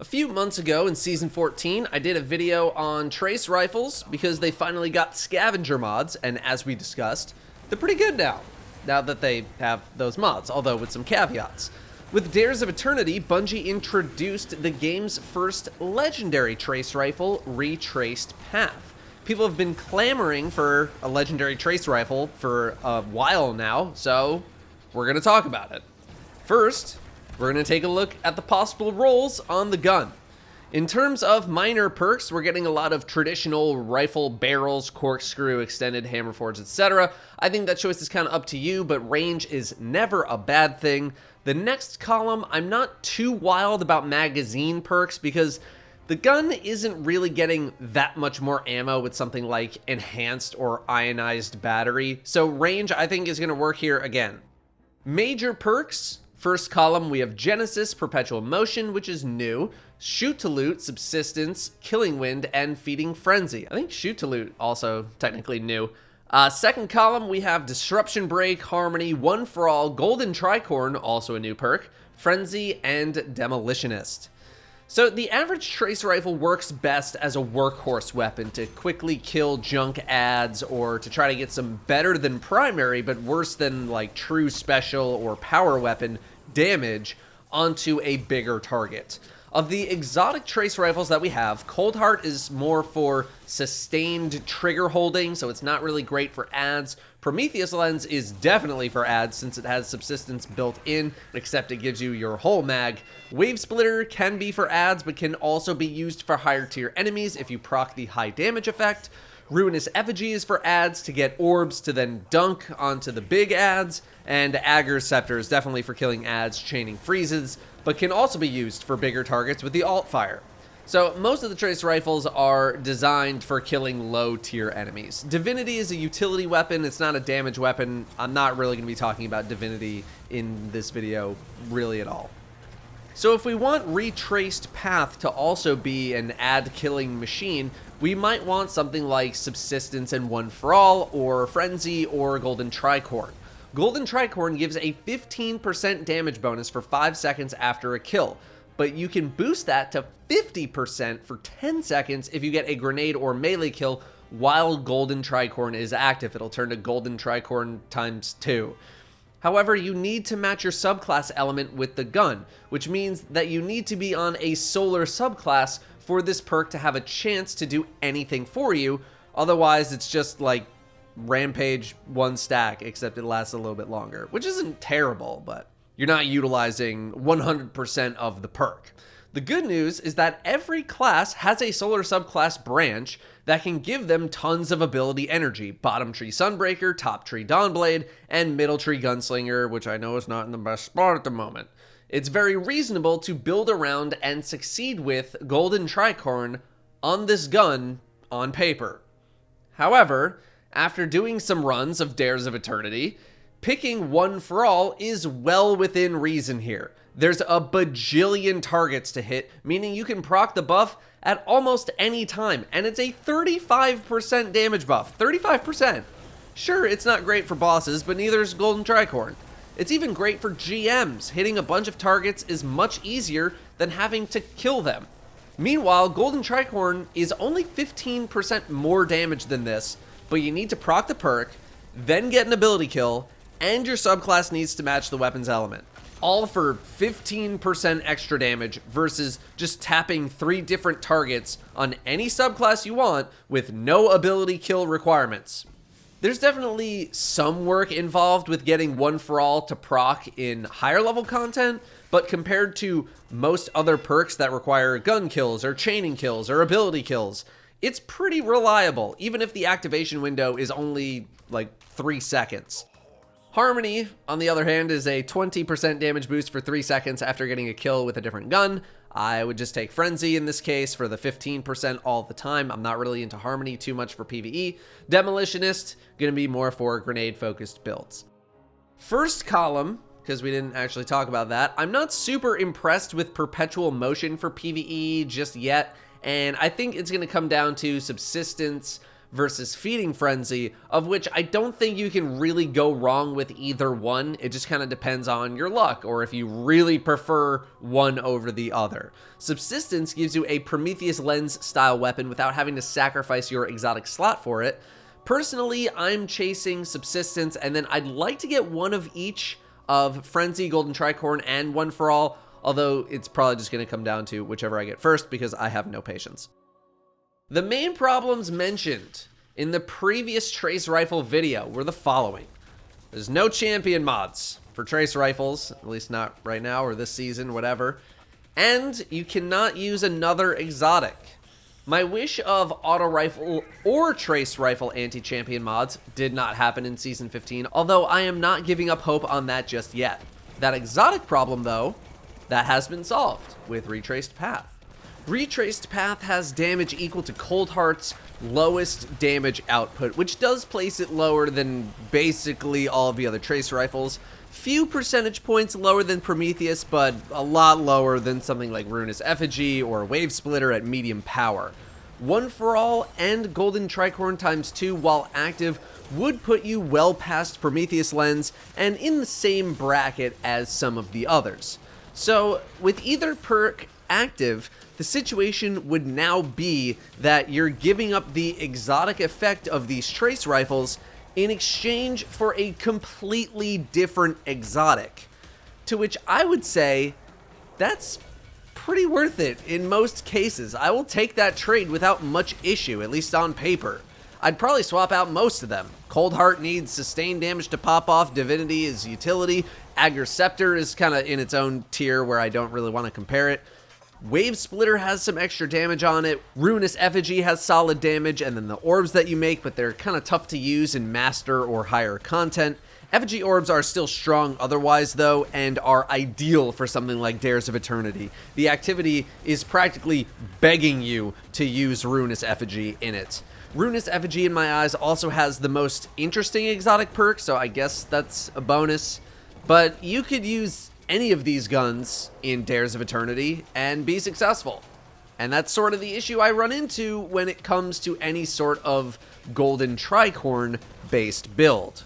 A few months ago in Season 14, I did a video on trace rifles because they finally got scavenger mods, and as we discussed, they're pretty good now that they have those mods, although with some caveats. With Dares of Eternity, Bungie introduced the game's first legendary trace rifle, Retraced Path. People have been clamoring for a legendary trace rifle for a while now, so we're going to talk about it. First, we're going to take a look at the possible roles on the gun. In terms of minor perks, we're getting a lot of traditional rifle barrels, corkscrew, extended hammer forge, etc. I think that choice is kind of up to you, but range is never a bad thing. The next column, I'm not too wild about magazine perks because the gun isn't really getting that much more ammo with something like enhanced or ionized battery. So range, I think, is going to work here again. Major perks. First column, we have Genesis, Perpetual Motion, which is new, Shoot to Loot, Subsistence, Killing Wind, and Feeding Frenzy. I think Shoot to Loot also technically new. Second column, we have Disruption Break, Harmony, One for All, Golden Tricorn, also a new perk, Frenzy, and Demolitionist. So the average trace rifle works best as a workhorse weapon to quickly kill junk ads or to try to get some better than primary but worse than like true special or power weapon damage onto a bigger target. Of the exotic trace rifles that we have, Cold Heart is more for sustained trigger holding, so it's not really great for ads. Prometheus Lens is definitely for ads since it has subsistence built in, except it gives you your whole mag. Wave Splitter can be for ads, but can also be used for higher tier enemies if you proc the high damage effect. Ruinous Effigy is for ads to get orbs to then dunk onto the big ads, and Agger's Scepter is definitely for killing ads, chaining freezes, but can also be used for bigger targets with the alt fire. So most of the trace rifles are designed for killing low tier enemies. Divinity is a utility weapon, it's not a damage weapon. I'm not really going to be talking about Divinity in this video really at all. So if we want Retraced Path to also be an ad killing machine, we might want something like Subsistence and One for All, or Frenzy, or Golden Tricorn. Golden Tricorn gives a 15% damage bonus for 5 seconds after a kill, but you can boost that to 50% for 10 seconds if you get a grenade or melee kill while Golden Tricorn is active. It'll turn to Golden Tricorn times 2. However, you need to match your subclass element with the gun, which means that you need to be on a solar subclass for this perk to have a chance to do anything for you. Otherwise, it's just like Rampage 1 stack, except it lasts a little bit longer, which isn't terrible, but you're not utilizing 100% of the perk. The good news is that every class has a solar subclass branch that can give them tons of ability energy. Bottom tree Sunbreaker, top tree Dawnblade, and middle tree Gunslinger, which I know is not in the best spot at the moment. It's very reasonable to build around and succeed with Golden Tricorn on this gun on paper. However, after doing some runs of Dares of Eternity, picking One for All is well within reason here. There's a bajillion targets to hit, meaning you can proc the buff at almost any time, and it's a 35% damage buff. 35%. Sure, it's not great for bosses, but neither is Golden Tricorn. It's even great for GMs. Hitting a bunch of targets is much easier than having to kill them. Meanwhile, Golden Tricorn is only 15% more damage than this, but you need to proc the perk, then get an ability kill, and your subclass needs to match the weapon's element. All for 15% extra damage versus just tapping 3 different targets on any subclass you want with no ability kill requirements. There's definitely some work involved with getting One for All to proc in higher level content, but compared to most other perks that require gun kills or chaining kills or ability kills, it's pretty reliable, even if the activation window is only like 3 seconds. Harmony, on the other hand, is a 20% damage boost for 3 seconds after getting a kill with a different gun. I would just take Frenzy in this case for the 15% all the time. I'm not really into Harmony too much for PvE. Demolitionist, gonna be more for grenade-focused builds. First column, because we didn't actually talk about that, I'm not super impressed with Perpetual Motion for PvE just yet, and I think it's gonna come down to Subsistence versus Feeding Frenzy, of which I don't think you can really go wrong with either one. It just kind of depends on your luck, or if you really prefer one over the other. Subsistence gives you a Prometheus Lens style weapon without having to sacrifice your exotic slot for it. Personally, I'm chasing Subsistence, and then I'd like to get one of each of Frenzy, Golden Tricorn, and One for All, although it's probably just going to come down to whichever I get first because I have no patience. The main problems mentioned in the previous Trace Rifle video were the following. There's no champion mods for Trace Rifles, at least not right now or this season, whatever, and you cannot use another exotic. My wish of Auto Rifle or Trace Rifle anti-champion mods did not happen in Season 15, although I am not giving up hope on that just yet. That exotic problem, though, that has been solved with Retraced Path. Retraced Path has damage equal to Coldheart's lowest damage output, which does place it lower than basically all of the other Trace Rifles. Few percentage points lower than Prometheus, but a lot lower than something like Ruinous Effigy or Wave Splitter at medium power. One for All and Golden Tricorn ×2 while active would put you well past Prometheus Lens and in the same bracket as some of the others. So with either perk active, the situation would now be that you're giving up the exotic effect of these Trace Rifles in exchange for a completely different exotic. To which I would say, that's pretty worth it in most cases. I will take that trade without much issue, at least on paper. I'd probably swap out most of them. Coldheart needs sustained damage to pop off, Divinity is utility, Agar Scepter is kind of in its own tier where I don't really want to compare it. Wave Splitter has some extra damage on it, Ruinous Effigy has solid damage, and then the orbs that you make, but they're kind of tough to use in Master or higher content. Effigy orbs are still strong otherwise though, and are ideal for something like Dares of Eternity. The activity is practically begging you to use Ruinous Effigy in it. Ruinous Effigy in my eyes also has the most interesting exotic perk, so I guess that's a bonus. But you could use any of these guns in Dares of Eternity and be successful. And that's sort of the issue I run into when it comes to any sort of Golden Tricorn based build.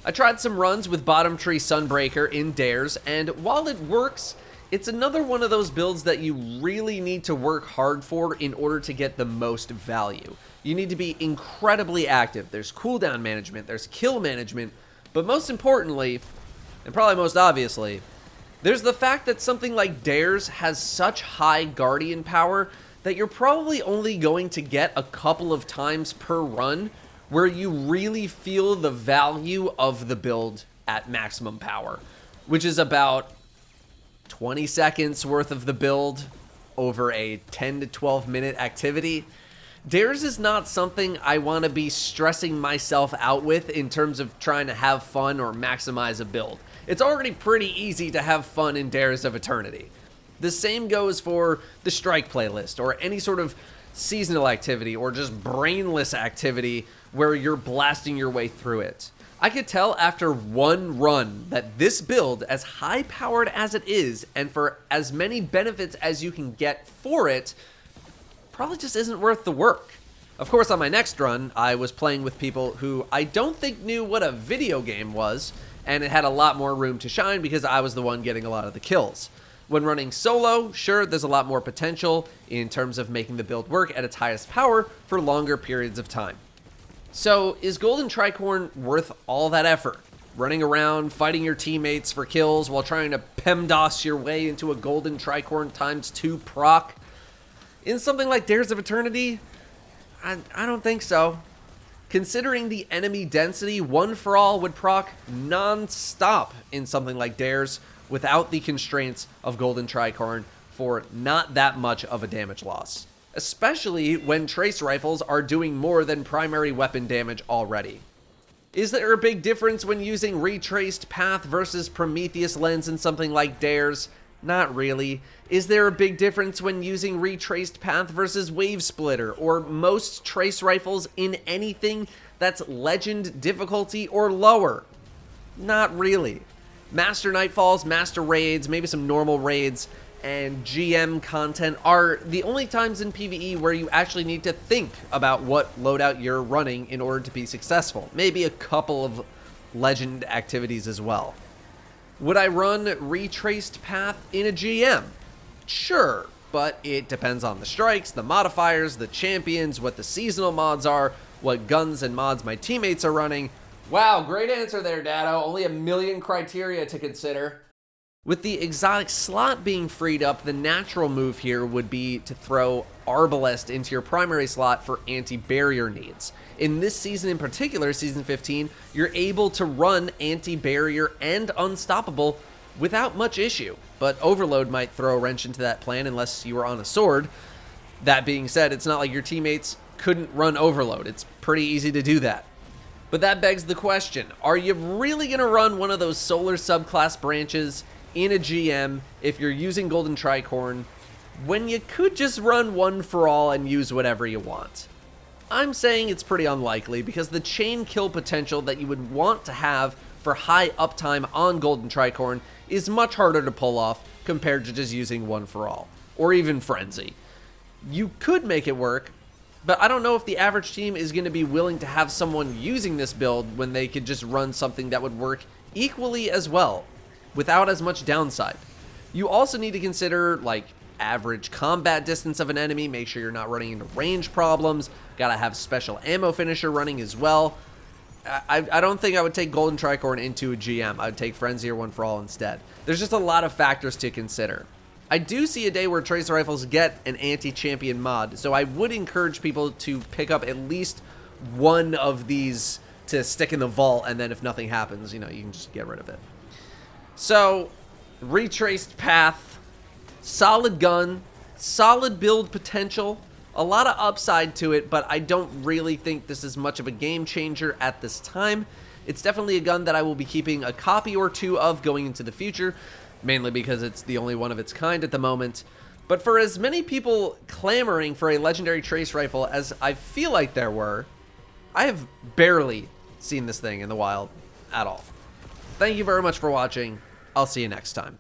I tried some runs with Bottom Tree Sunbreaker in Dares, and while it works, it's another one of those builds that you really need to work hard for in order to get the most value. You need to be incredibly active. There's cooldown management, there's kill management, but most importantly, and probably most obviously, there's the fact that something like Dares has such high Guardian power that you're probably only going to get a couple of times per run where you really feel the value of the build at maximum power, which is about 20 seconds worth of the build over a 10 to 12 minute activity. Dares is not something I want to be stressing myself out with in terms of trying to have fun or maximize a build. It's already pretty easy to have fun in Dares of Eternity. The same goes for the Strike playlist or any sort of seasonal activity or just brainless activity where you're blasting your way through it. I could tell after one run that this build, as high powered as it is and for as many benefits as you can get for it, probably just isn't worth the work. Of course, on my next run, I was playing with people who I don't think knew what a video game was, and it had a lot more room to shine because I was the one getting a lot of the kills. When running solo, sure, there's a lot more potential in terms of making the build work at its highest power for longer periods of time. So, is Golden Tricorn worth all that effort? Running around, fighting your teammates for kills while trying to PEMDOS your way into a Golden Tricorn ×2 proc? In something like Dares of Eternity, I don't think so. Considering the enemy density, One for All would proc non-stop in something like Dares without the constraints of Golden Tricorn for not that much of a damage loss. Especially when Trace Rifles are doing more than primary weapon damage already. Is there a big difference when using Retraced Path versus Prometheus Lens in something like Dares? Not really. Is there a big difference when using Retraced Path versus Wave Splitter or most Trace Rifles in anything that's Legend difficulty or lower? Not really. Master Nightfalls, Master Raids, maybe some normal raids, and GM content are the only times in PvE where you actually need to think about what loadout you're running in order to be successful. Maybe a couple of legend activities as well. Would I run Retraced Path in a GM? Sure, but it depends on the strikes, the modifiers, the champions, what the seasonal mods are, what guns and mods my teammates are running. Wow, great answer there, Datto. Only 1 million criteria to consider. With the exotic slot being freed up, the natural move here would be to throw Arbalest into your primary slot for anti-barrier needs. In this season in particular, Season 15, you're able to run anti-barrier and unstoppable without much issue, but Overload might throw a wrench into that plan unless you were on a sword. That being said, it's not like your teammates couldn't run Overload. It's pretty easy to do that. But that begs the question, are you really going to run one of those solar subclass branches in a GM if you're using Golden Tricorn when you could just run one for all and use whatever you want? I'm saying it's pretty unlikely because the chain kill potential that you would want to have for high uptime on Golden Tricorn is much harder to pull off compared to just using one for all, or even Frenzy. You could make it work, but I don't know if the average team is going to be willing to have someone using this build when they could just run something that would work equally as well, without as much downside. You also need to consider, like, average combat distance of an enemy, make sure you're not running into range problems, gotta have special ammo finisher running as well. I don't think I would take Golden Tricorn into a GM. I would take Frenzy or One for All instead. There's just a lot of factors to consider. I do see a day where Tracer Rifles get an anti-champion mod, so I would encourage people to pick up at least one of these to stick in the vault, and then if nothing happens, you know, you can just get rid of it. So, Retraced Path, solid gun, solid build potential, a lot of upside to it, but I don't really think this is much of a game changer at this time. It's definitely a gun that I will be keeping a copy or two of going into the future, mainly because it's the only one of its kind at the moment. But for as many people clamoring for a legendary trace rifle as I feel like there were, I have barely seen this thing in the wild at all. Thank you very much for watching. I'll see you next time.